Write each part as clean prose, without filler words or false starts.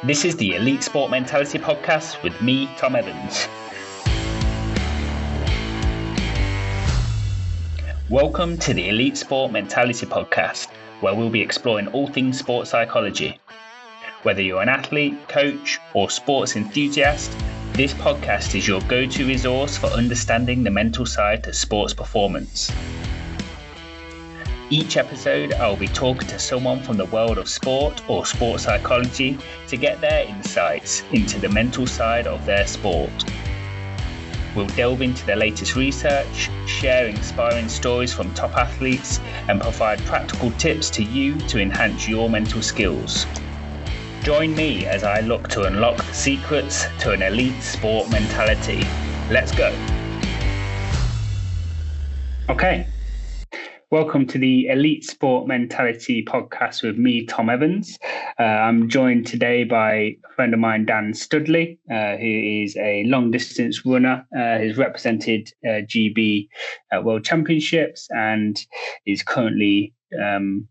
This is the Elite Sport Mentality Podcast with me, Tom Evans. Welcome to the Elite Sport Mentality Podcast, where we'll be exploring all things sports psychology. Whether you're an athlete, coach, or sports enthusiast, this podcast is your go-to resource for understanding the mental side to sports performance. Each episode, I'll be talking to someone from the world of sport or sports psychology to get their insights into the mental side of their sport. We'll delve into the latest research, share inspiring stories from top athletes, and provide practical tips to you to enhance your mental skills. Join me as I look to unlock the secrets to an elite sport mentality. Let's go. Okay. Welcome to the Elite Sport Mentality Podcast with me, Tom Evans. I'm joined today by a friend of mine, Dan Studley, who is a long-distance runner. He's represented GB at World Championships and is currently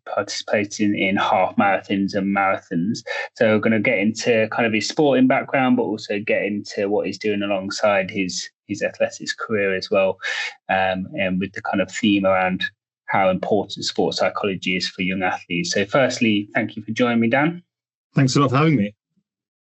participating in half marathons and marathons. So we're going to get into kind of his sporting background, but also get into what he's doing alongside his athletics career as well, and with the kind of theme around how important sports psychology is for young athletes. So firstly, thank you for joining me, Dan. Thanks a lot for having me.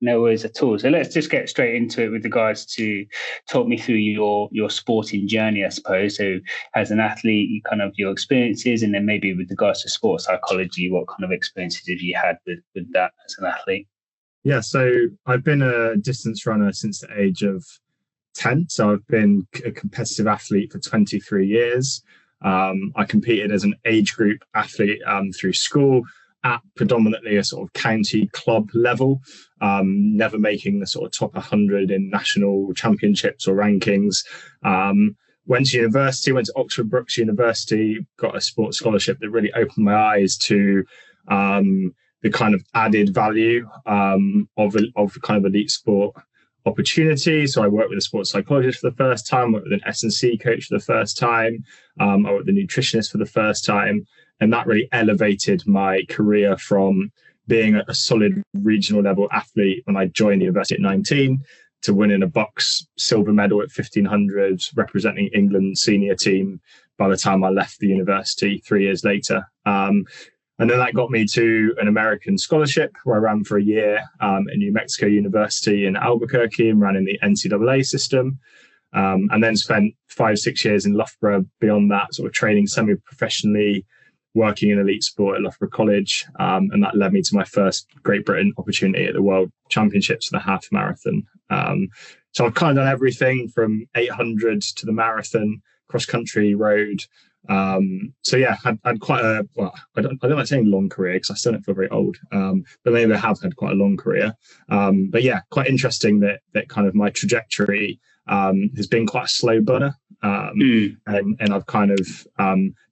No worries at all. So let's just get straight into it with regards to talk me through your sporting journey, I suppose. So as an athlete, your experiences, and then maybe with regards to sports psychology, what kind of experiences have you had with that as an athlete? Yeah, so I've been a distance runner since the age of 10. So I've been a competitive athlete for 23 years. I competed as an age group athlete through school at predominantly a sort of county club level, never making the sort of top 100 in national championships or rankings. Went to university, went to Oxford Brookes University, got a sports scholarship that really opened my eyes to the kind of added value of kind of elite sport opportunity. So I worked with a sports psychologist for the first time, worked with an S&C coach for the first time, I worked with a nutritionist for the first time, and that really elevated my career from being a solid regional level athlete when I joined the university at 19 to winning a box silver medal at 1500, representing England's senior team by the time I left the university 3 years later. And then that got me to an American scholarship where I ran for a year at New Mexico University in Albuquerque and ran in the NCAA system. And then spent 5-6 years in Loughborough beyond that, sort of training semi-professionally, working in elite sport at Loughborough College. And that led me to my first Great Britain opportunity at the World Championships for the half marathon. So I've kind of done everything from 800 to the marathon, cross country, road. So yeah, had quite a, well, I don't like saying long career because I still don't feel very old, but maybe I have had quite a long career. But yeah, quite interesting that kind of my trajectory has been quite a slow burner, and I've kind of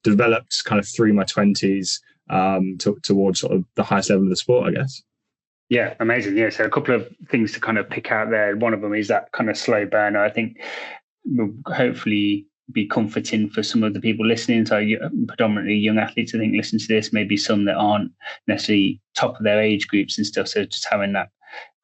developed kind of through my 20s towards sort of the highest level of the sport, I guess. Yeah, amazing. Yeah, so a couple of things to kind of pick out there. One of them is that kind of slow burner. I think will hopefully be comforting for some of the people listening. So predominantly young athletes, I think, listen to this, maybe some that aren't necessarily top of their age groups and stuff. So just having that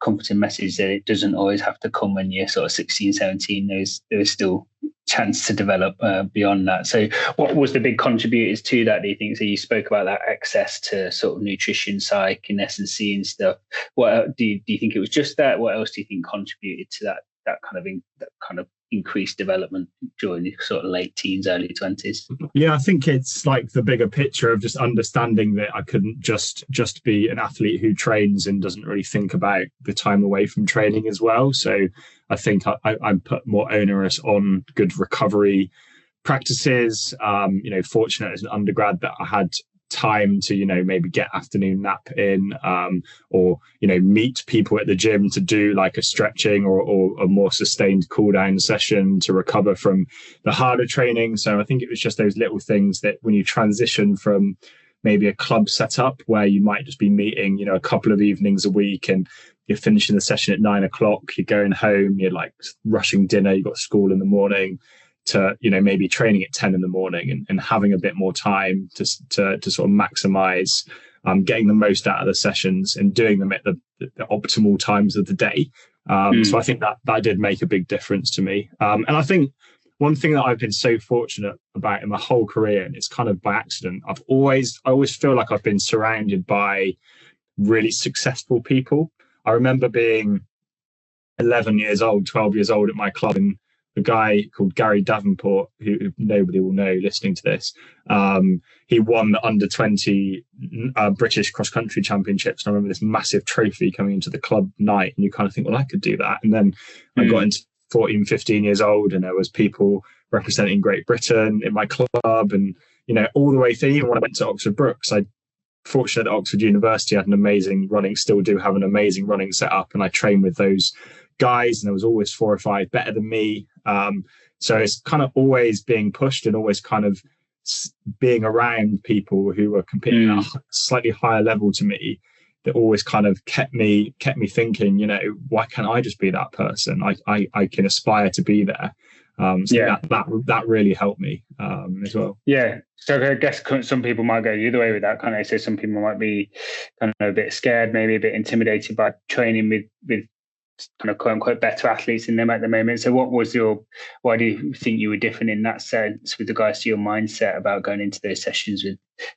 comforting message that it doesn't always have to come when you're sort of 16, 17. There is still chance to develop beyond that. So what was the big contributors to that, do you think? So you spoke about that access to sort of nutrition, psych and S&C and stuff. What do you think it was just that? What else do you think contributed to that kind of increased development during the sort of late teens, early 20s? Yeah, I think it's like the bigger picture of just understanding that I couldn't just be an athlete who trains and doesn't really think about the time away from training as well. So I think I put more onus on good recovery practices. Fortunate as an undergrad that I had time to maybe get afternoon nap in, or meet people at the gym to do like a stretching or a more sustained cool down session to recover from the harder training. So I think it was just those little things that when you transition from maybe a club setup where you might just be meeting a couple of evenings a week and you're finishing the session at 9 o'clock, you're going home, you're like rushing dinner, you've got school in the morning, to maybe training at 10 in the morning and having a bit more time to sort of maximize getting the most out of the sessions and doing them at the optimal times of the day. So I think that did make a big difference to me. And I think one thing that I've been so fortunate about in my whole career, and it's kind of by accident, I always feel like I've been surrounded by really successful people. I remember being 11 years old, 12 years old at my club, and a guy called Gary Davenport, who nobody will know listening to this, he won the under 20 British cross country championships. And I remember this massive trophy coming into the club night, and you kind of think, well, I could do that. And then I got into 14, 15 years old, and there was people representing Great Britain in my club, and, you know, all the way through. Even when I went to Oxford Brookes, I fortunate that Oxford University had an amazing running, still do have an amazing running setup, and I trained with those guys, and there was always 4 or 5 better than me. So it's kind of always being pushed and always kind of being around people who were competing at a slightly higher level to me, that always kind of kept me thinking, you know, why can't I just be that person? I can aspire to be there. That really helped me as well. Yeah. So I guess some people might go the other way with that, kind of. So some people might be kind of a bit scared, maybe a bit intimidated by training with kind of quote unquote better athletes in them at the moment. So why do you think you were different in that sense with regards to your mindset about going into those sessions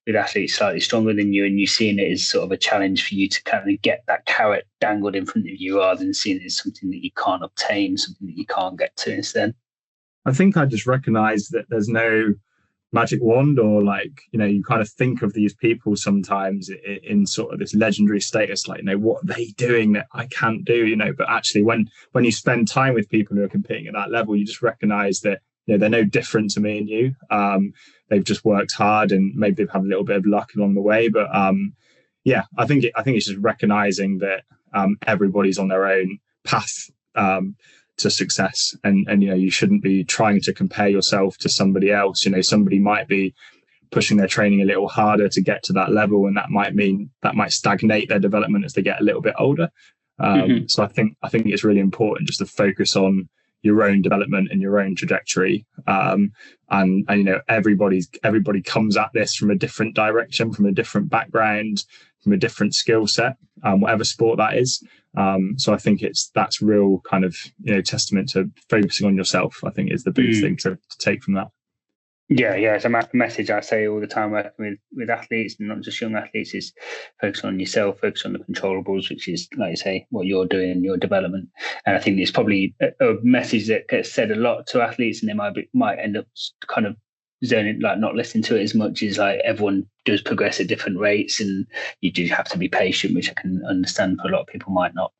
with athletes slightly stronger than you, and you seeing it as sort of a challenge for you to kind of get that carrot dangled in front of you, rather than seeing it as something that you can't obtain, something that you can't get to instead? I think I just recognized that there's no magic wand, or, like, you know, you kind of think of these people sometimes in sort of this legendary status, like, you know, what are they doing that I can't do, you know? But actually when you spend time with people who are competing at that level, you just recognize that, you know, they're no different to me and you. They've just worked hard, and maybe they've had a little bit of luck along the way. But I think it's just recognizing that everybody's on their own path to success, and you know, you shouldn't be trying to compare yourself to somebody else. You know, somebody might be pushing their training a little harder to get to that level, and that might stagnate their development as they get a little bit older. So I think it's really important just to focus on your own development and your own trajectory. And you know, everybody comes at this from a different direction, from a different background, from a different skill set, whatever sport that is. So I think that's real kind of, you know, testament to focusing on yourself, I think, is the biggest thing to take from that. Yeah. It's a message I say all the time working with athletes, and not just young athletes, is focus on yourself, focus on the controllables, which is, like you say, what you're doing in your development. And I think it's probably a message that gets said a lot to athletes, and they might end up kind of zoning, like not listening to it as much. As like, everyone does progress at different rates, and you do have to be patient, which I can understand for a lot of people might not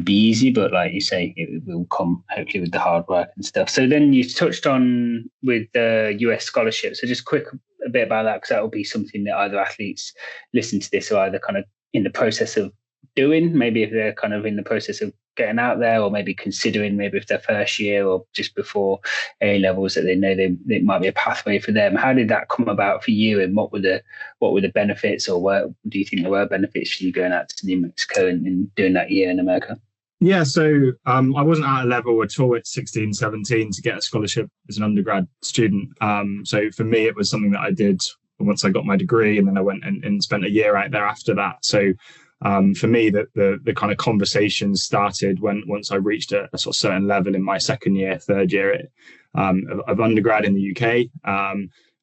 be easy, but like you say, it will come hopefully with the hard work and stuff. So then you touched on with the US scholarship, so just a bit about that, because that will be something that either athletes listen to this are either kind of in the process of doing, maybe if they're kind of in the process of getting out there, or maybe considering, maybe if their first year or just before A levels, that they know it might be a pathway for them. How did that come about for you, and what were the benefits, or do you think there were benefits for you going out to New Mexico and doing that year in America? Yeah, so I wasn't at a level at all at 16, 17 to get a scholarship as an undergrad student. So for me, it was something that I did once I got my degree, and then I went and spent a year out there after that. So for me, the kind of conversations started once I reached a sort of certain level in my second year, third year of undergrad in the UK.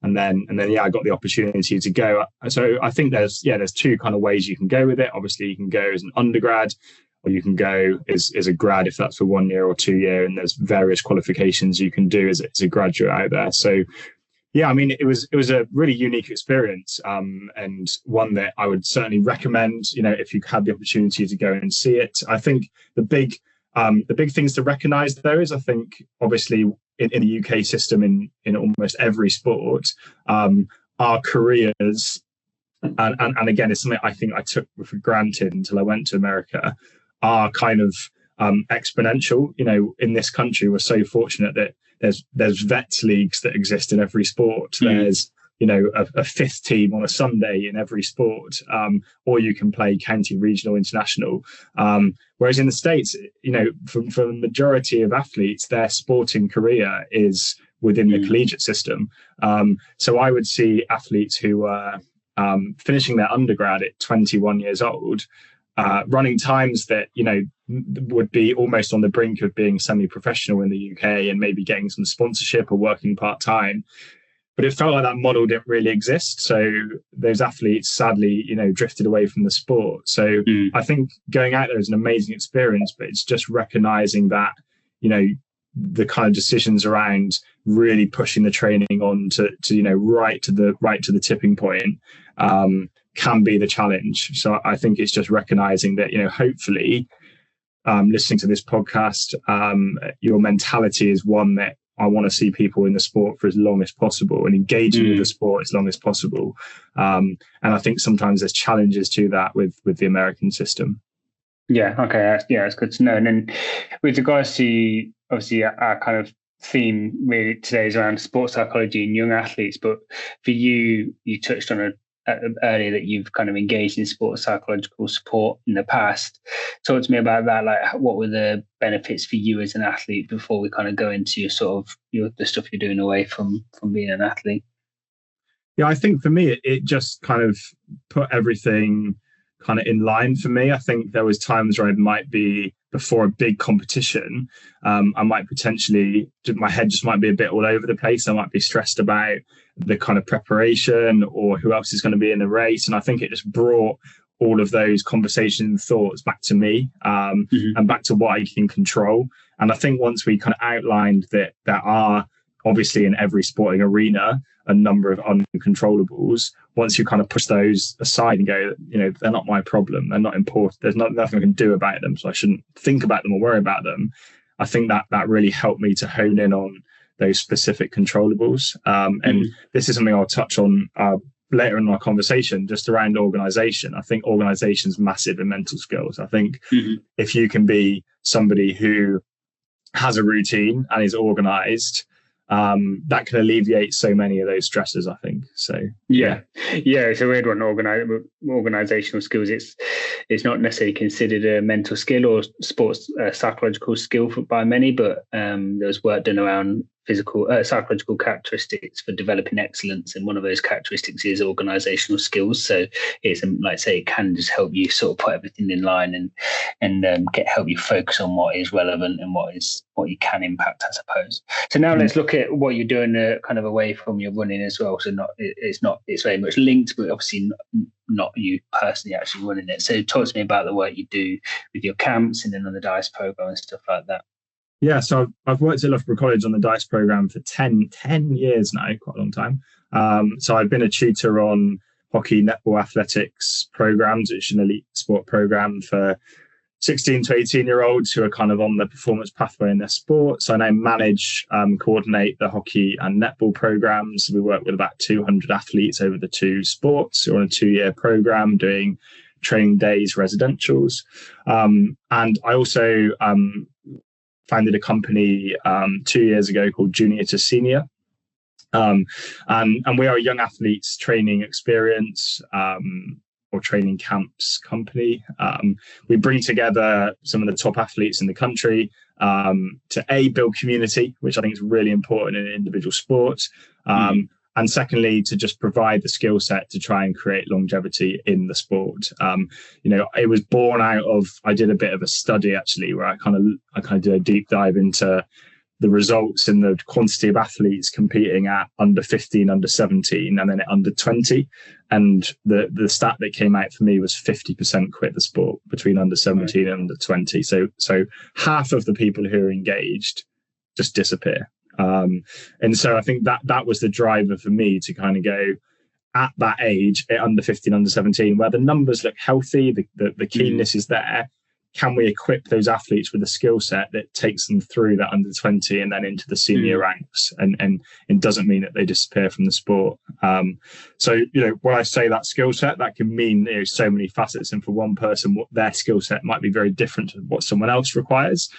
And then I got the opportunity to go. So I think there's two kind of ways you can go with it. Obviously, you can go as an undergrad, or you can go as a grad if that's for 1 year or 2 year. And there's various qualifications you can do as a graduate out there. So yeah, I mean, it was a really unique experience, and one that I would certainly recommend, you know, if you had the opportunity to go and see it. I think the big things to recognise, though, is I think obviously in the UK system, in almost every sport, our careers, and again, it's something I think I took for granted until I went to America, are kind of exponential. You know, in this country, we're so fortunate that there's vets leagues that exist in every sport. There's, you know, a fifth team on a Sunday in every sport, or you can play county, regional, international. Whereas in the States, you know, for the majority of athletes, their sporting career is within the collegiate system. So I would see athletes who are finishing their undergrad at 21 years old, running times that, would be almost on the brink of being semi-professional in the UK and maybe getting some sponsorship or working part-time. But it felt like that model didn't really exist. So those athletes, sadly, drifted away from the sport. So I think going out there is an amazing experience, but it's just recognizing that, the kind of decisions around really pushing the training on to right to the tipping point can be the challenge. So I think it's just recognizing that, hopefully, listening to this podcast, your mentality is one that I want to see people in the sport for as long as possible and engaging with the sport as long as possible. And I think sometimes there's challenges to that with the American system. Yeah. Okay. That's good to know. And then with regards to, obviously, our kind of theme really today is around sports psychology and young athletes. But for you, you touched on it earlier that you've kind of engaged in sports psychological support in the past. Talk to me about that. Like, what were the benefits for you as an athlete before we kind of go into the stuff you're doing away from being an athlete? Yeah, I think for me, it just kind of put everything kind of in line for me. I think there was times where I might be before a big competition, I might potentially, my head just might be a bit all over the place. I might be stressed about the kind of preparation or who else is going to be in the race. And I think it just brought all of those conversations and thoughts back to me and back to what I can control. And I think once we kind of outlined that there are obviously in every sporting arena a number of uncontrollables, once you kind of push those aside and go, they're not my problem, they're not important, there's nothing I can do about them, so I shouldn't think about them or worry about them. I think that really helped me to hone in on those specific controllables. And this is something I'll touch on later in our conversation, just around organization. I think organization's massive in mental skills. I think if you can be somebody who has a routine and is organized, that can alleviate so many of those stresses, I think. So yeah, it's a weird one. Organizational skills. It's not necessarily considered a mental skill or sports psychological skill by many, but there's work done around psychological characteristics for developing excellence, and one of those characteristics is organizational skills. So it's like I say, it can just help you sort of put everything in line and help you focus on what is relevant and what you can impact, I suppose. So now let's look at what you're doing kind of away from your running as well. So it's very much linked, but obviously not you personally actually running it. So talk to me about the work you do with your camps and then on the DiSE program and stuff like that. Yeah, so I've worked at Loughborough College on the DiSE program for 10 years now, quite a long time. So I've been a tutor on hockey, netball, athletics programs, which is an elite sport program for 16 to 18-year-olds who are kind of on the performance pathway in their sport. So I now manage, coordinate the hockey and netball programs. We work with about 200 athletes over the two sports. We're on a 2-year program doing training days, residentials. And I also founded a company 2 years ago called Junior to Senior. And we are a young athletes training experience or training camps company. We bring together some of the top athletes in the country to build community, which I think is really important in individual sports. And secondly, to just provide the skill set to try and create longevity in the sport. It was born out of, I did a bit of a study actually, where I kind of did a deep dive into the results and the quantity of athletes competing at under 15, under 17, and then at under 20. And the stat that came out for me was 50% quit the sport between under 17 and under 20. So half of the people who are engaged just disappear. And so I think that was the driver for me to kind of go at that age, at under 15, under 17, where the numbers look healthy, the keenness is there. Can we equip those athletes with a skill set that takes them through that under 20 and then into the senior ranks, and doesn't mean that they disappear from the sport? So when I say that skill set, that can mean so many facets, and for one person, what their skill set might be very different to what someone else requires.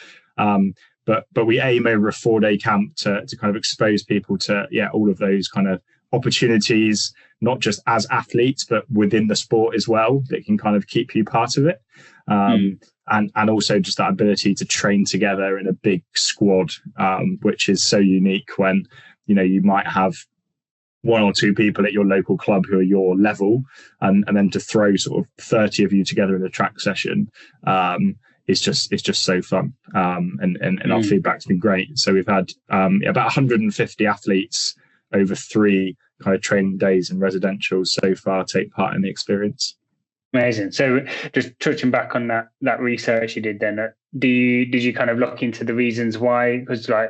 But we aim over a 4-day camp to kind of expose people to all of those kind of opportunities, not just as athletes, but within the sport as well, that can kind of keep you part of it. And also just that ability to train together in a big squad, which is so unique when, you might have one or two people at your local club who are your level, and then to throw sort of 30 of you together in a track session, it's just so fun. And our feedback's been great. So we've had about 150 athletes over 3 kind of training days and residentials so far take part in the experience. Amazing. So just touching back on that research you did then, did you kind of look into the reasons why? Because I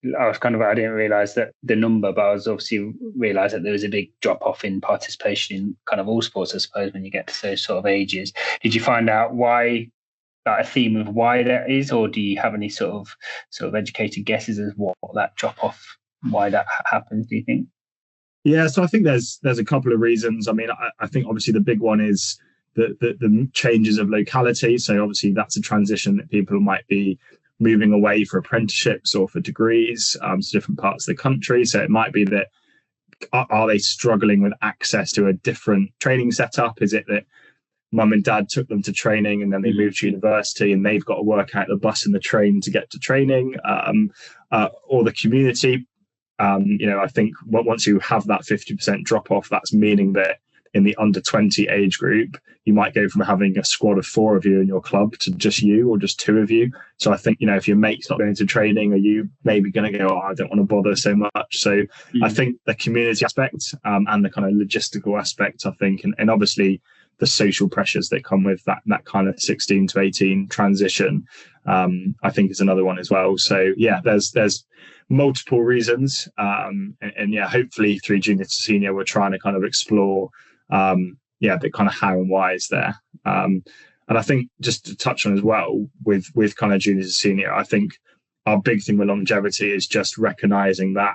didn't realize that the number, but I was obviously realized that there was a big drop off in participation in kind of all sports, I suppose, when you get to those sort of ages. Did you find out why, like a theme of why that is, or do you have any sort of educated guesses as what that drop off, why that happens, do you think? Yeah, so I think there's a couple of reasons. I mean, I think obviously the big one is the changes of locality. So obviously that's a transition that people might be moving away for apprenticeships or for degrees to different parts of the country. So it might be that, are they struggling with access to a different training setup? Is it that mum and dad took them to training and then they moved to university and they've got to work out the bus and the train to get to training, or the community? I think once you have that 50% drop off, that's meaning that in the under 20 age group, you might go from having a squad of 4 of you in your club to just you or just 2 of you. So I think, if your mate's not going to training, are you maybe going to go, I don't want to bother so much. So I think the community aspect and the kind of logistical aspect, I think, and obviously the social pressures that come with that kind of 16 to 18 transition, I think is another one as well. So yeah, there's multiple reasons. And yeah, hopefully through junior to senior, we're trying to kind of explore the kind of how and why is there. And I think just to touch on as well with kind of junior to senior, I think our big thing with longevity is just recognizing that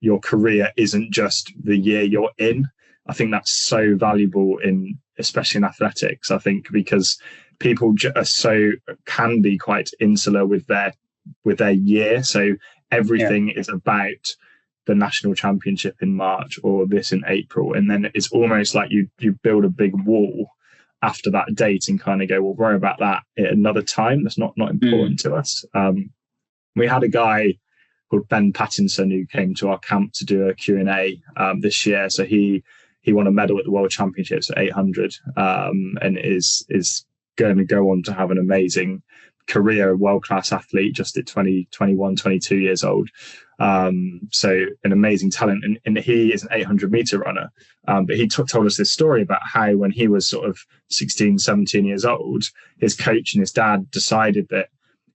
your career isn't just the year you're in. I think that's so valuable especially in athletics. I think because people can be quite insular with their year. So everything is about the national championship in March or this in April, and then it's almost like you build a big wall after that date and kind of go, we'll worry about that at another time. That's not important to us. We had a guy called Ben Pattinson who came to our camp to do a Q&A this year. So he won a medal at the World Championships at 800 and is going to go on to have an amazing career, world-class athlete just at 21, 22 years old. So an amazing talent. And he is an 800-meter runner. But he told us this story about how when he was sort of 16, 17 years old, his coach and his dad decided that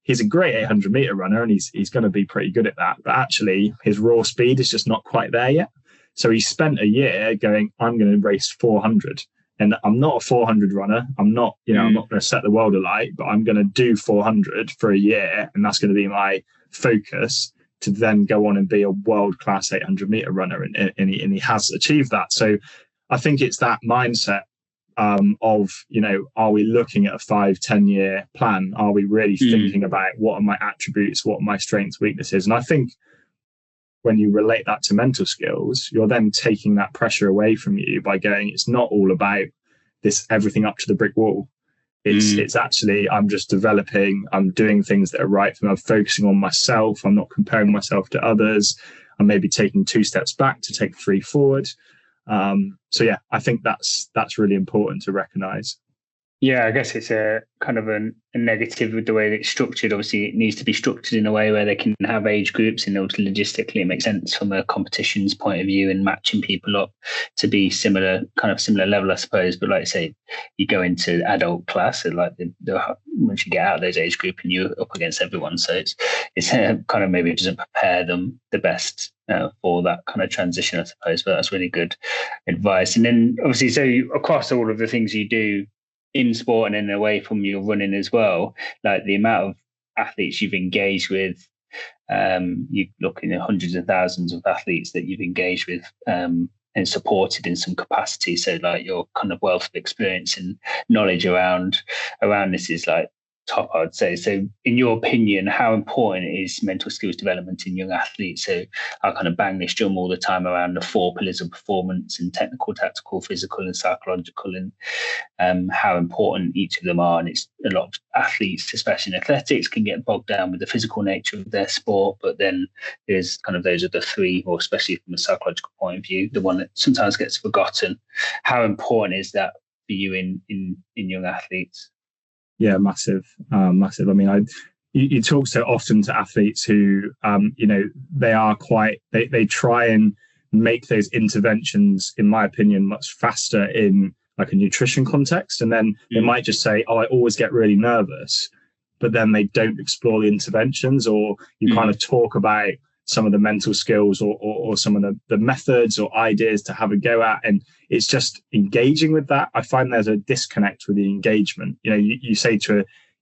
he's a great 800-meter runner and he's going to be pretty good at that. But actually, his raw speed is just not quite there yet. So he spent a year going, I'm going to race 400. And I'm not a 400 runner. I'm not going to set the world alight, but I'm going to do 400 for a year. And that's going to be my focus to then go on and be a world-class 800-meter runner. And he has achieved that. So I think it's that mindset of, are we looking at a 5-10 year plan? Are we really thinking about what are my attributes? What are my strengths, weaknesses? And I think when you relate that to mental skills, you're then taking that pressure away from you by going, it's not all about this, everything up to the brick wall. It's actually, I'm just developing, I'm doing things that are right for me. I'm focusing on myself. I'm not comparing myself to others. I'm maybe taking 2 steps back to take 3 forward. So yeah, I think that's really important to recognize. Yeah, I guess it's a kind of a negative with the way that it's structured. Obviously, it needs to be structured in a way where they can have age groups and logistically it makes sense from a competitions point of view and matching people up to be similar level, I suppose. But like I say, you go into adult class, and like once you get out of those age group and you're up against everyone, so it's kind of maybe it doesn't prepare them the best for that kind of transition, I suppose. But that's really good advice. And then obviously, so across all of the things you do in sport and then away from your running as well, like the amount of athletes you've engaged with, you look in hundreds of thousands of athletes that you've engaged with and supported in some capacity. So like your kind of wealth of experience and knowledge around this is like top, I'd say. So in your opinion, how important is mental skills development in young athletes? So I kind of bang this drum all the time around the 4 pillars of performance, and technical, tactical, physical, and psychological, and how important each of them are. And it's a lot of athletes, especially in athletics, can get bogged down with the physical nature of their sport, but then there's kind of those are the 3, or especially from a psychological point of view, the one that sometimes gets forgotten. How important is that for you in young athletes? Yeah, massive. I mean, you talk so often to athletes who, they are they try and make those interventions, in my opinion, much faster in like a nutrition context. And then they might just say, oh, I always get really nervous, but then they don't explore the interventions, or you kind of talk about some of the mental skills or some of the methods or ideas to have a go at. And it's just engaging with that. I find there's a disconnect with the engagement. You say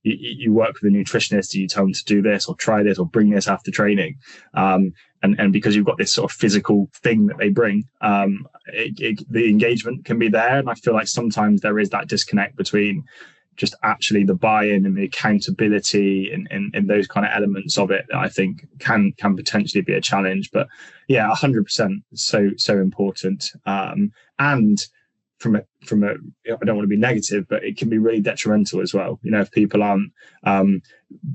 you work with a nutritionist and you tell them to do this or try this or bring this after training. And because you've got this sort of physical thing that they bring, the engagement can be there. And I feel like sometimes there is that disconnect between just actually the buy-in and the accountability and those kind of elements of it that I think can potentially be a challenge. But yeah, 100% so important. And from a I don't want to be negative, but it can be really detrimental as well. If people aren't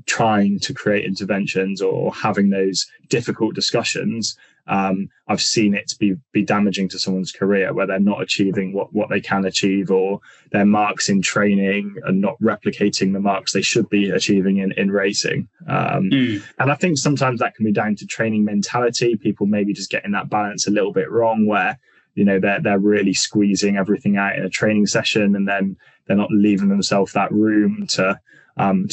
trying to create interventions or having those difficult discussions, I've seen it be damaging to someone's career, where they're not achieving what they can achieve, or their marks in training are not replicating the marks they should be achieving in racing. And I think sometimes that can be down to training mentality. People maybe just getting that balance a little bit wrong, where they're really squeezing everything out in a training session, and then they're not leaving themselves that room to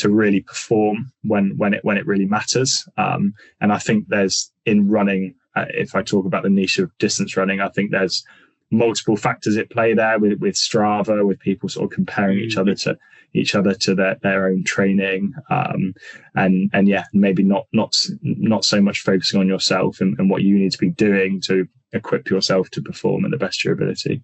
really perform when it really matters. And I think there's in running, if I talk about the niche of distance running, I think there's multiple factors at play there with Strava, with people sort of comparing each other to their own training, and yeah, maybe not so much focusing on yourself and what you need to be doing to equip yourself to perform at the best of your ability.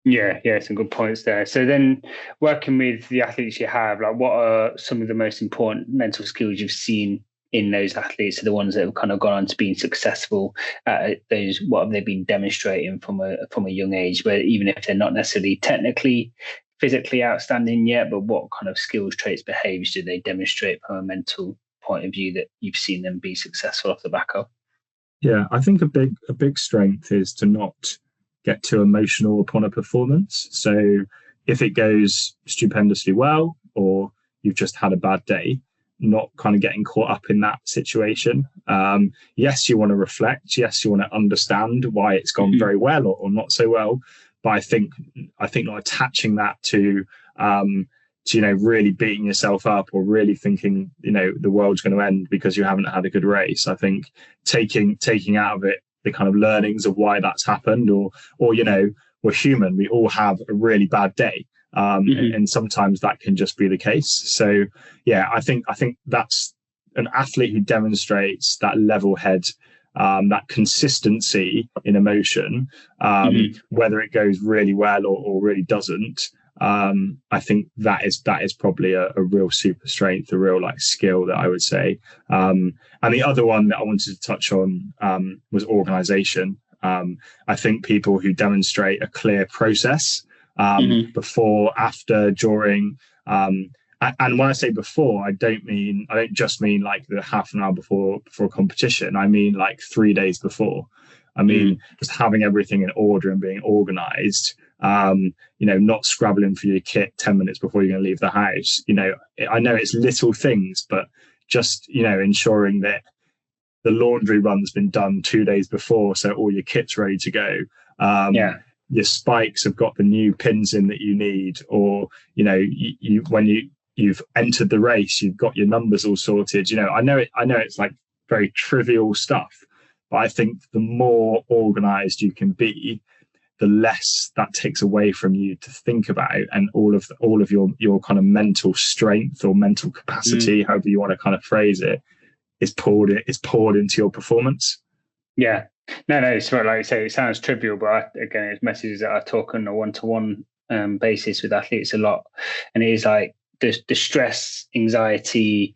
Yeah, some good points there. So then, working with the athletes you have, like, what are some of the most important mental skills you've seen in those athletes? So the ones that have kind of gone on to being successful at those, what have they been demonstrating from a young age, where even if they're not necessarily technically, physically outstanding yet, but what kind of skills, traits, behaviors do they demonstrate from a mental point of view that you've seen them be successful off the back of? Yeah, I think a big strength is to not get too emotional upon a performance. So if it goes stupendously well, or you've just had a bad day, not kind of getting caught up in that situation. Yes, you want to reflect. Yes, you want to understand why it's gone very well or not so well. But I think not attaching that to really beating yourself up, or really thinking the world's going to end because you haven't had a good race. I think taking out of it the kind of learnings of why that's happened, or we're human. We all have a really bad day. And sometimes that can just be the case. So yeah, I think that's an athlete who demonstrates that level head, that consistency in emotion, whether it goes really well or really doesn't. I think that is probably a real super strength, a real skill that I would say. And the other one that I wanted to touch on was organization. I think people who demonstrate a clear process before, after, during, and when I say before, I don't just mean like the half an hour before a competition. I mean like 3 days before. I mean just having everything in order and being organized. Not scrabbling for your kit 10 minutes before you're going to leave the house. I know it's little things, but just ensuring that the laundry run's been done 2 days before, so all your kit's ready to go. Your spikes have got the new pins in that you need, or when you've entered the race, you've got your numbers all sorted. I know it's like very trivial stuff, but I think the more organized you can be, the less that takes away from you to think about, and all of your kind of mental strength or mental capacity, however you want to kind of phrase it, is poured into your performance. Yeah. No, it's right. Like you say, it sounds trivial, but again, it's messages that I talk on a one-to-one basis with athletes a lot. And it is like the stress, anxiety,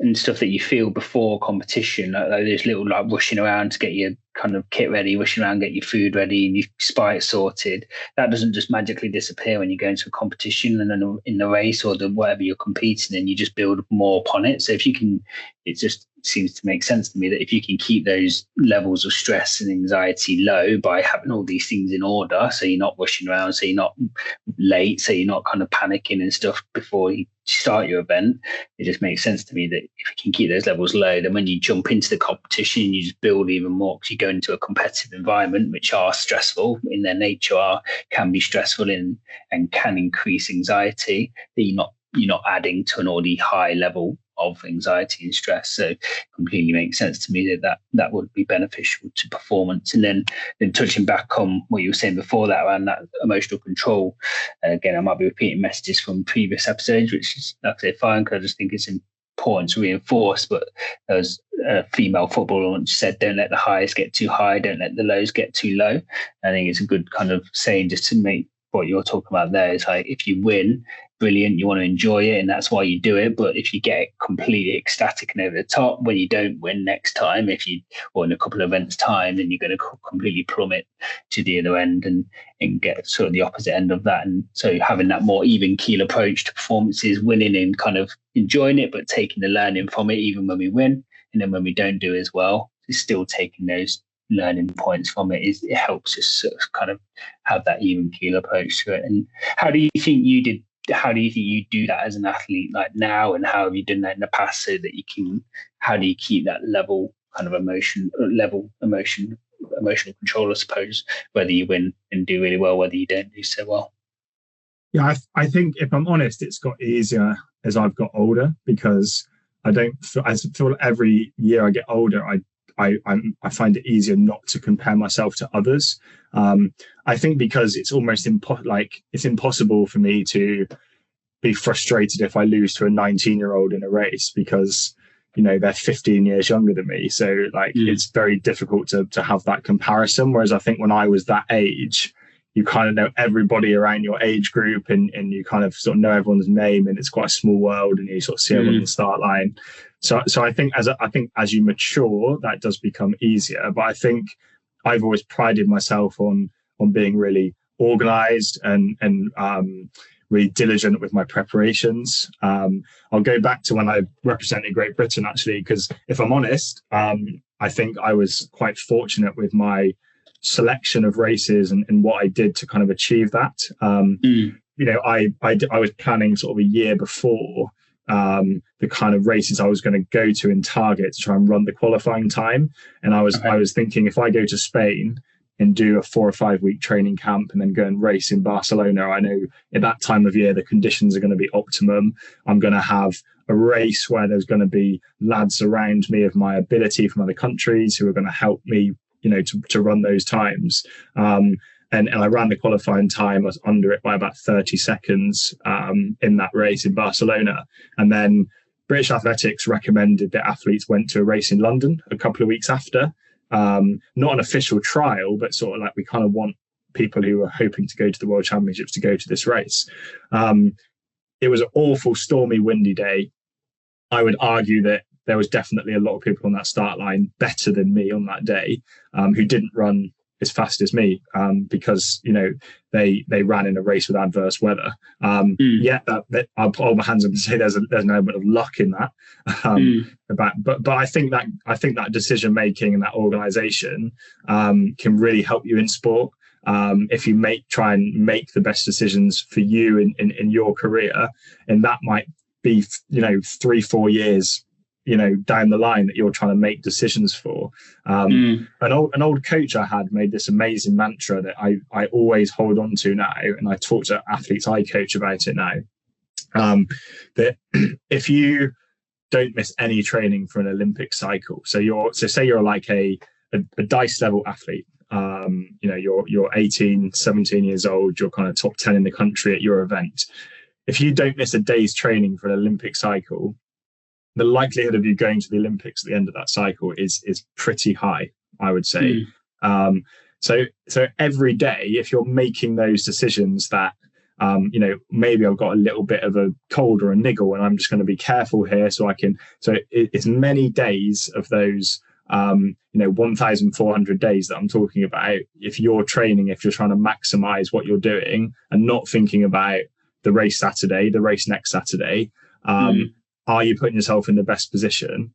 and stuff that you feel before competition, like those little like rushing around to get your kind of kit ready, rushing around, get your food ready and your spite sorted. That doesn't just magically disappear when you go into a competition and then in the race or the whatever you're competing in, you just build more upon it. So if you can, it just seems to make sense to me that if you can keep those levels of stress and anxiety low by having all these things in order, so you're not rushing around, so you're not late, so you're not kind of panicking and stuff before you start your event, it just makes sense to me that if you can keep those levels low, then when you jump into the competition, you just build even more because you go into a competitive environment, which are stressful in their nature, can be stressful and can increase anxiety, that you're not adding to an already high level of anxiety and stress. So it completely makes sense to me that would be beneficial to performance. And then touching back on what you were saying before that around that emotional control, again, I might be repeating messages from previous episodes, which is, like I say, fine, because I just think it's important to reinforce. But there was a female footballer once said, don't let the highs get too high, don't let the lows get too low. I think it's a good kind of saying just to make what you're talking about there is like, if you win, brilliant, you want to enjoy it and that's why you do it. But if you get completely ecstatic and over the top when you don't win next time, or in a couple of events time, then you're going to completely plummet to the other end and get sort of the opposite end of that. And so having that more even keel approach to performances, winning and kind of enjoying it, but taking the learning from it, even when we win, and then when we don't do as well, is still taking those learning points from it. It helps us sort of kind of have that even keel approach to it. And how do you think you do that as an athlete, like now, and how have you done that in the past, so that how do you keep that level kind of emotional control, I suppose, whether you win and do really well, whether you don't do so well? Yeah, I think if I'm honest, it's got easier as I've got older, because I feel every year I get older, I find it easier not to compare myself to others. I think because it's almost it's impossible for me to be frustrated if I lose to a 19-year-old in a race, because they're 15 years younger than me. So it's very difficult to have that comparison. Whereas I think when I was that age, you kind of know everybody around your age group, and you kind of sort of know everyone's name, and it's quite a small world, and you sort of see everyone on the start line. So I think as you mature, that does become easier. But I think I've always prided myself on being really organized and really diligent with my preparations. I'll go back to when I represented Great Britain, actually, because if I'm honest, I think I was quite fortunate with my selection of races and what I did to kind of achieve that. I was planning sort of a year before the kind of races I was going to go to in Target to try and run the qualifying time. And I was thinking, if I go to Spain and do a 4 or 5 week training camp and then go and race in Barcelona, I know at that time of year the conditions are going to be optimum. I'm going to have a race where there's going to be lads around me of my ability from other countries who are going to help me, to run those times. And I ran the qualifying time. I was under it by about 30 seconds in that race in Barcelona. And then British Athletics recommended that athletes went to a race in London a couple of weeks after. Not an official trial, but sort of like, we kind of want people who are hoping to go to the World Championships to go to this race. It was an awful, stormy, windy day. I would argue that there was definitely a lot of people on that start line better than me on that day, who didn't run as fast as me, because they ran in a race with adverse weather. I'll put all my hands up and say there's an element of luck in that. But I think that decision making and that organization can really help you in sport. If you try and make the best decisions for you in your career, and that might be 3-4 years down the line that you're trying to make decisions for. An old coach I had made this amazing mantra that I always hold on to now, and I talk to athletes I coach about it now, that if you don't miss any training for an Olympic cycle, so say you're like a DiSE level athlete, you're 18, 17 years old, you're kind of top 10 in the country at your event. If you don't miss a day's training for an Olympic cycle, the likelihood of you going to the Olympics at the end of that cycle is pretty high, I would say. So every day, if you're making those decisions that maybe I've got a little bit of a cold or a niggle, and I'm just going to be careful here so I can. So it's many days of those 1,400 days that I'm talking about. If you're training, if you're trying to maximize what you're doing and not thinking about the race Saturday, the race next Saturday, are you putting yourself in the best position?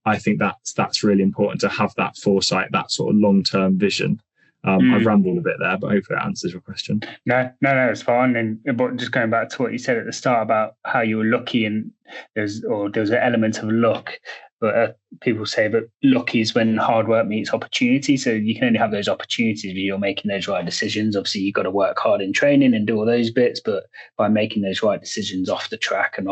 I think that's really important to have that foresight, that sort of long-term vision. I've rambled a bit there, but hopefully that answers your question. No, it's fine. But just going back to what you said at the start about how you were lucky, and there's an element of luck, but people say that luck is when hard work meets opportunity. So you can only have those opportunities if you're making those right decisions. Obviously, you've got to work hard in training and do all those bits, but by making those right decisions off the track and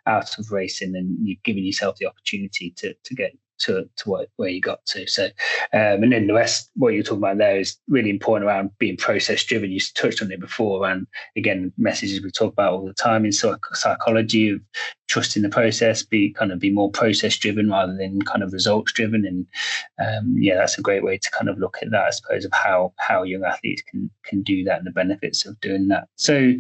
out of racing, then you've given yourself the opportunity to get to where you got to. So and then the rest, what you're talking about there is really important around being process driven. You touched on it before, and again, messages we talk about all the time in psychology of trusting the process, be more process driven rather than kind of results driven. And that's a great way to kind of look at that, I suppose, of how young athletes can do that and the benefits of doing that. So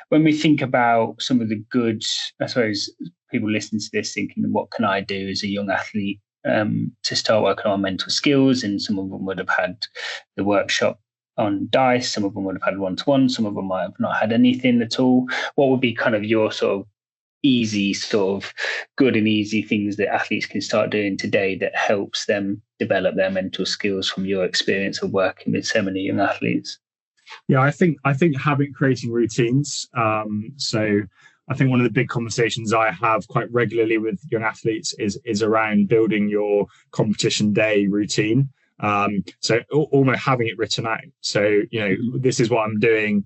when we think about some of the good, I suppose, people listening to this thinking, what can I do as a young athlete to start working on mental skills? And some of them would have had the workshop on DiSE, some of them would have had one-to-one, some of them might have not had anything at all. What would be kind of your sort of easy, sort of good and easy things that athletes can start doing today that helps them develop their mental skills from your experience of working with so many young athletes? Yeah, I think creating routines. So I think one of the big conversations I have quite regularly with young athletes is around building your competition day routine. So almost having it written out. So, this is what I'm doing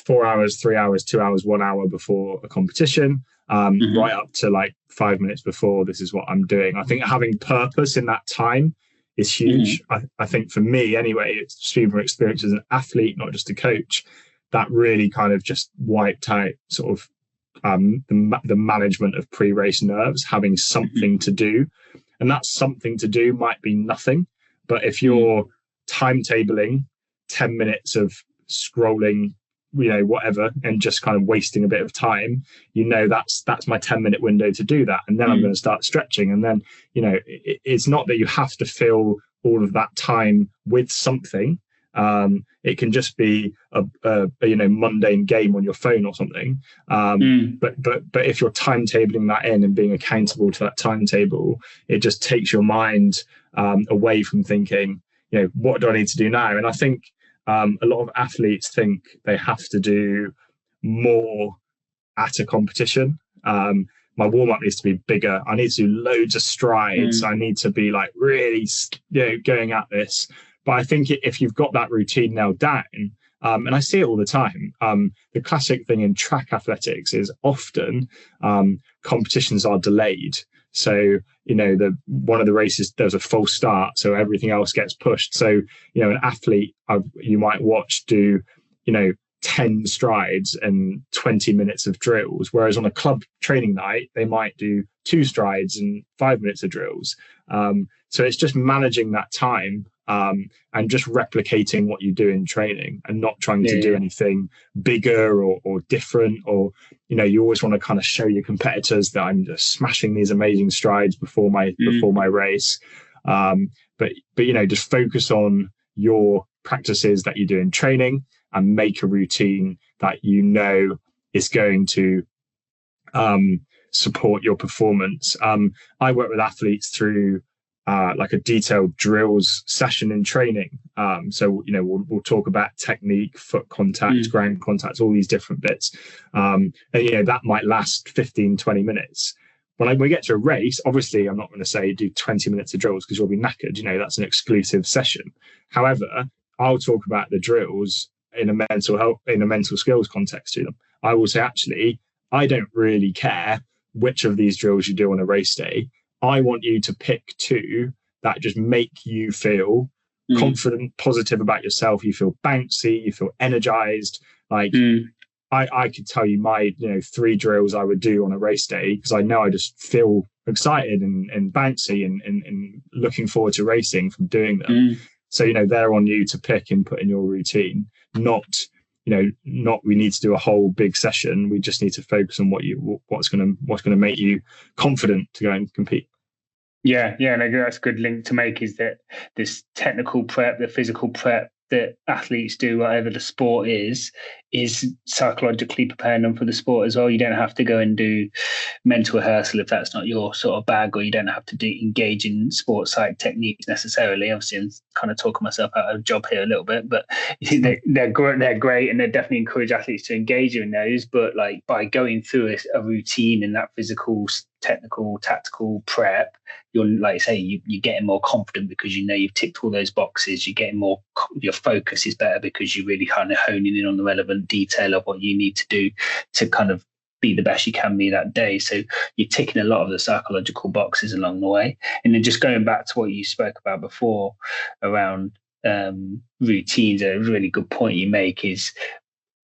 4 hours, 3 hours, 2 hours, 1 hour before a competition, right up to like 5 minutes before. This is what I'm doing. I think having purpose in that time is huge. I think for me anyway, it's speaking from experience as an athlete, not just a coach, that really kind of just wiped out sort of the management of pre-race nerves, having something to do. And that something to do might be nothing, but if you're timetabling 10 minutes of scrolling, whatever, and just kind of wasting a bit of time, that's my 10-minute window to do that. And then I'm going to start stretching. And then, it's not that you have to fill all of that time with something. It can just be a mundane game on your phone or something. But if you're timetabling that in and being accountable to that timetable, it just takes your mind away from thinking, what do I need to do now? And I think a lot of athletes think they have to do more at a competition. My warm-up needs to be bigger. I need to do loads of strides. I need to be like really, going at this. But I think if you've got that routine nailed down, and I see it all the time, the classic thing in track athletics is often competitions are delayed. So, one of the races, there's a false start, so everything else gets pushed. So, an athlete you might watch do, 10 strides and 20 minutes of drills, whereas on a club training night, they might do 2 strides and 5 minutes of drills. So it's just managing that time and just replicating what you do in training and not trying to do anything bigger or different, or you always want to kind of show your competitors that I'm just smashing these amazing strides before my race, but just focus on your practices that you do in training and make a routine that is going to support your performance. I work with athletes through like a detailed drills session in training. So, we'll talk about technique, foot contact, ground contact, all these different bits. And, that might last 15, 20 minutes. When we get to a race, obviously, I'm not going to say do 20 minutes of drills because you'll be knackered. That's an exclusive session. However, I'll talk about the drills in a mental skills context to them. I will say, actually, I don't really care which of these drills you do on a race day. I want you to pick 2 that just make you feel confident, positive about yourself. You feel bouncy, you feel energized. Like I could tell you my 3 drills I would do on a race day because I know I just feel excited and bouncy and looking forward to racing from doing them. So they're on you to pick and put in your routine, not not we need to do a whole big session. We just need to focus on what's going to make you confident to go and compete. Yeah, and I think that's a good link to make, is that this technical prep, the physical prep that athletes do, whatever the sport is psychologically preparing them for the sport as well. You don't have to go and do mental rehearsal if that's not your sort of bag, or you don't have to engage in sports psych techniques necessarily. Obviously, I'm kind of talking myself out of a job here a little bit, but they're great, and they definitely encourage athletes to engage in those. But like, by going through a routine in that physical, technical, tactical prep, you're, like I say, you're getting more confident because you've ticked all those boxes. You're getting more, your focus is better because you're really kind of honing in on the relevant detail of what you need to do to kind of be the best you can be that day. So you're ticking a lot of the psychological boxes along the way. And then just going back to what you spoke about before around routines, a really good point you make is,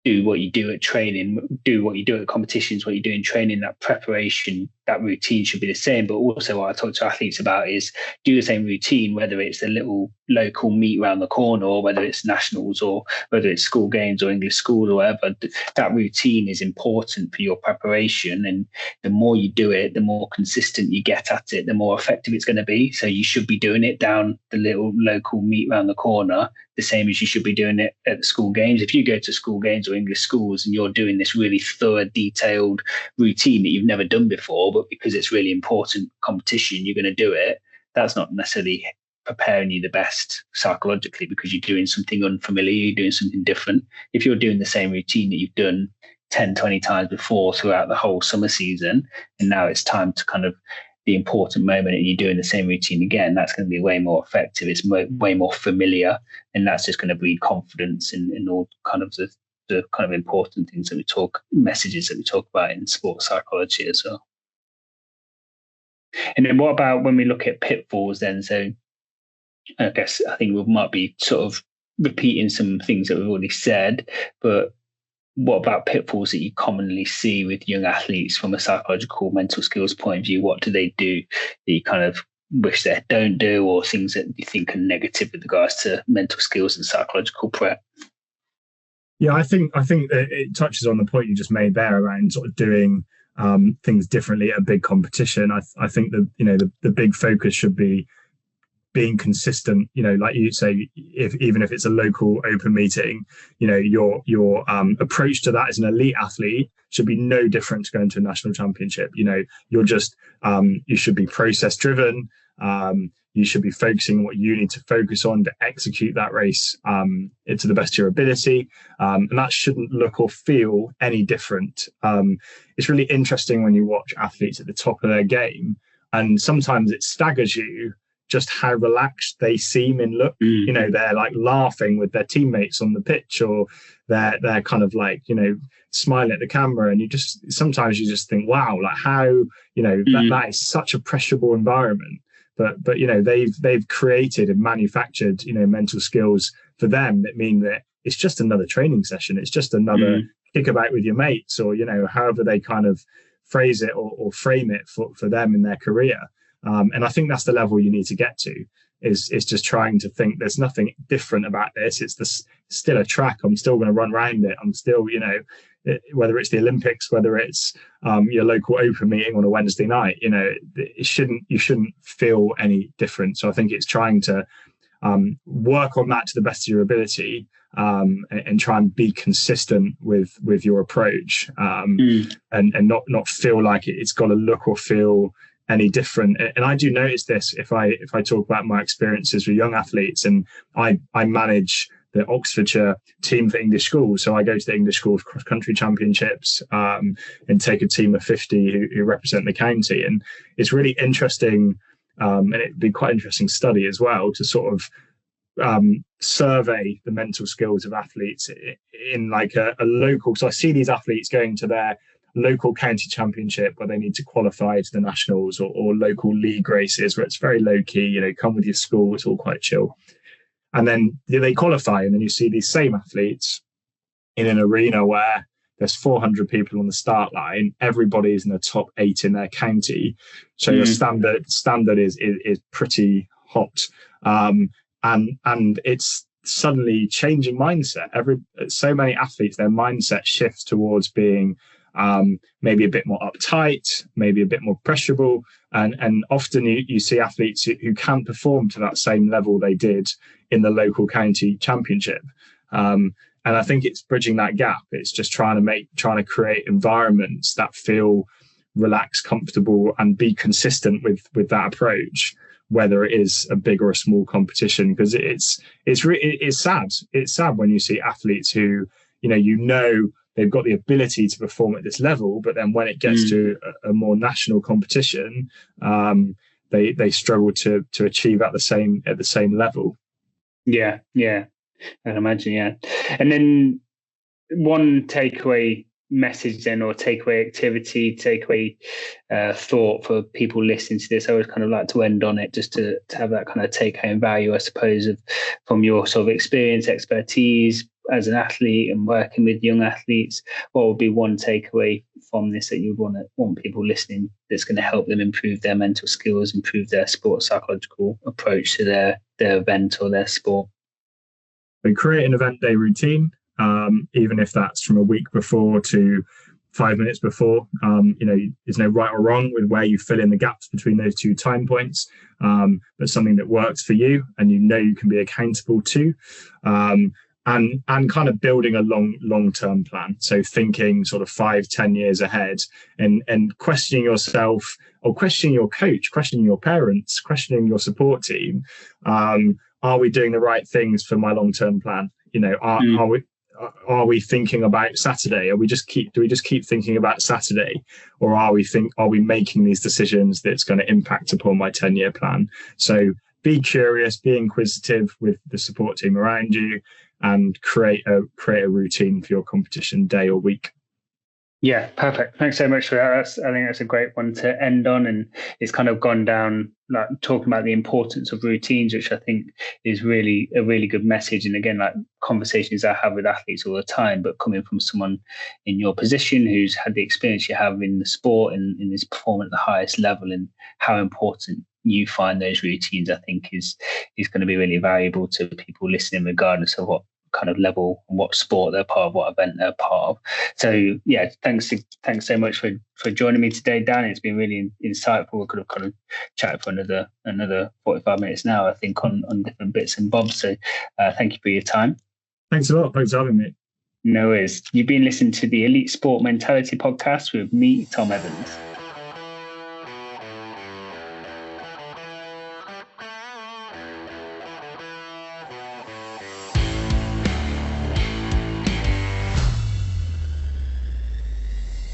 do what you do at training, do what you do at competitions, what you do in training. That preparation, that routine should be the same. But also what I talk to athletes about is do the same routine, whether it's a little local meet around the corner, or whether it's nationals, or whether it's school games or English school or whatever. That routine is important for your preparation. And the more you do it, the more consistent you get at it, the more effective it's going to be. So you should be doing it down the little local meet around the corner, the same as you should be doing it at the school games. If you go to school games or English schools and you're doing this really thorough, detailed routine that you've never done before, but because it's really important competition, you're going to do it, that's not necessarily preparing you the best psychologically, because you're doing something unfamiliar, you're doing something different. If you're doing the same routine that you've done 10, 20 times before throughout the whole summer season, and now it's time to kind of the important moment and you're doing the same routine again, that's going to be way more effective. It's way more familiar, and that's just going to breed confidence in all kind of the kind of important things that messages that we talk about in sports psychology as well. And then what about when we look at pitfalls then? So I think we might be sort of repeating some things that we've already said, but what about pitfalls that you commonly see with young athletes from a psychological, mental skills point of view? What do they do that you kind of wish they don't do, or things that you think are negative with regards to mental skills and psychological prep? Yeah, I think that it touches on the point you just made there around sort of doing things differently at a big competition. I think that the big focus should be being consistent. Like you say, even if it's a local open meeting, your approach to that as an elite athlete should be no different to going to a national championship. You're just you should be process driven. You should be focusing on what you need to focus on to execute that race to the best of your ability. And that shouldn't look or feel any different. It's really interesting when you watch athletes at the top of their game, and sometimes it staggers you just how relaxed they seem in look. They're like laughing with their teammates on the pitch, or they're kind of like, smiling at the camera. And sometimes you just think, wow, like how, that is such a pressurable environment. But they've created and manufactured mental skills for them that mean that it's just another training session. It's just another kickabout with your mates, or however they kind of phrase it or frame it for them in their career. And I think that's the level you need to get to. Is just trying to think there's nothing different about this. It's still a track. I'm still going to run around it. I'm still whether it's the Olympics, whether it's your local open meeting on a Wednesday night, you shouldn't feel any different. So I think it's trying to work on that to the best of your ability, and try and be consistent with your approach, and not feel like it's got to look or feel any different. And I do notice this if I talk about my experiences with young athletes, and I manage the Oxfordshire team for English schools. So I go to the English schools cross country championships, and take a team of 50 who represent the county. And it's really interesting, and it'd be quite an interesting study as well to sort of survey the mental skills of athletes in like a local. So I see these athletes going to their local county championship where they need to qualify to the nationals, or local league races where it's very low key, come with your school, it's all quite chill. And then they qualify, and then you see these same athletes in an arena where there's 400 people on the start line. Everybody is in the top 8 in their county. So your standard is pretty hot. And it's suddenly changing mindset. So many athletes, their mindset shifts towards being maybe a bit more uptight, maybe a bit more pressurable, and often you see athletes who can't perform to that same level they did in the local county championship. And I think it's bridging that gap. It's just trying to create environments that feel relaxed, comfortable, and be consistent with that approach, whether it is a big or a small competition. Because it's sad. It's sad when you see athletes who they've got the ability to perform at this level, but then when it gets to a more national competition, they struggle to achieve at the same level. Yeah, I can imagine. Yeah, and then one takeaway message then, or takeaway activity, takeaway thought for people listening to this. I always kind of like to end on it, just to have that kind of take home value, I suppose, from your sort of experience, expertise as an athlete and working with young athletes. What would be one takeaway from this that you would want people listening that's going to help them improve their mental skills, improve their sports psychological approach to their event or their sport? So create an event day routine, even if that's from a week before to 5 minutes before. There's no right or wrong with where you fill in the gaps between those two time points, but something that works for you and you can be accountable to. And kind of building a long-term plan. So thinking sort of 5-10 years ahead, and questioning yourself, or questioning your coach, questioning your parents, questioning your support team. Are we doing the right things for my long-term plan? Are we thinking about Saturday? Do we just keep thinking about Saturday, or are we making these decisions that's going to impact upon my 10-year plan? So be curious, be inquisitive with the support team around you, and create a routine for your competition day or week. Yeah, perfect. Thanks so much for that. I think that's a great one to end on, and it's kind of gone down like talking about the importance of routines, which I think is really a really good message. And again, like conversations I have with athletes all the time, but coming from someone in your position who's had the experience you have in the sport and in this performance at the highest level, and how important you find those routines, I think is going to be really valuable to people listening, regardless of what kind of level, what sport they're part of, what event they're part of. So yeah, thanks so much for joining me today, Dan. It's been really insightful. We could have kind of chatted for another 45 minutes now, I think, on different bits and bobs. So thank you for your time. Thanks a lot. Thanks for having me. No worries. You've been listening to the Elite Sport Mentality Podcast with me, Tom Evans.